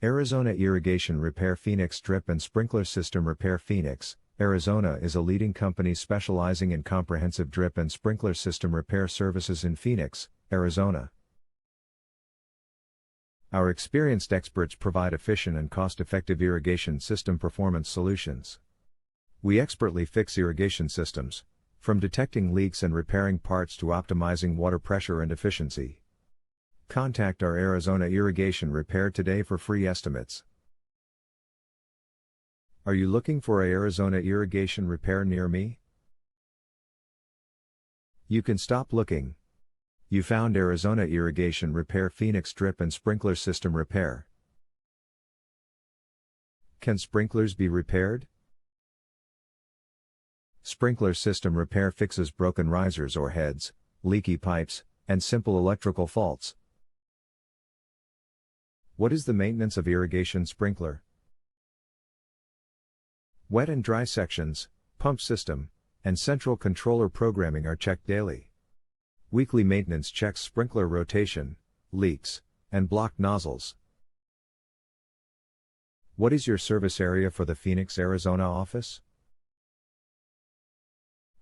Arizona Irrigation Repair Phoenix Drip and Sprinkler System Repair. Phoenix, Arizona is a leading company specializing in comprehensive drip and sprinkler system repair services in Phoenix, Arizona. Our experienced experts provide efficient and cost-effective irrigation system performance solutions. We expertly fix irrigation systems, from detecting leaks and repairing parts to optimizing water pressure and efficiency. Contact our Arizona Irrigation Repair today for free estimates. Are you looking for a Arizona Irrigation Repair near me? You can stop looking. You found Arizona Irrigation Repair Phoenix Drip and Sprinkler System Repair. Can sprinklers be repaired? Sprinkler system repair fixes broken risers or heads, leaky pipes, and simple electrical faults. What is the maintenance of irrigation sprinkler? Wet and dry sections, pump system, and central controller programming are checked daily. Weekly maintenance checks sprinkler rotation, leaks, and blocked nozzles. What is your service area for the Phoenix, Arizona office?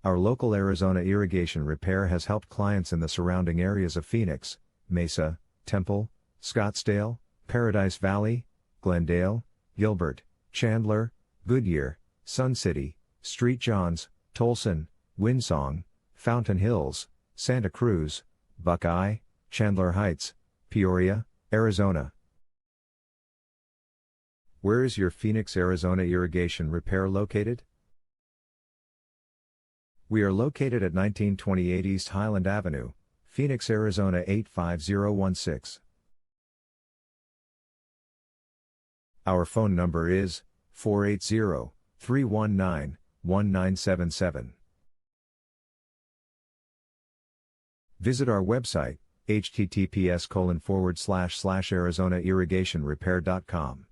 Our local Arizona Irrigation Repair has helped clients in the surrounding areas of Phoenix, Mesa, Temple, Scottsdale, Paradise Valley, Glendale, Gilbert, Chandler, Goodyear, Sun City, St. John's, Tolleson, Windsong, Fountain Hills, Santa Cruz, Buckeye, Chandler Heights, Peoria, Arizona. Where is your Phoenix, Arizona Irrigation Repair located? We are located at 1928 East Highland Avenue, Phoenix, Arizona 85016. Our phone number is 480-319-1977. Visit our website, https://arizonairrigationrepair.com.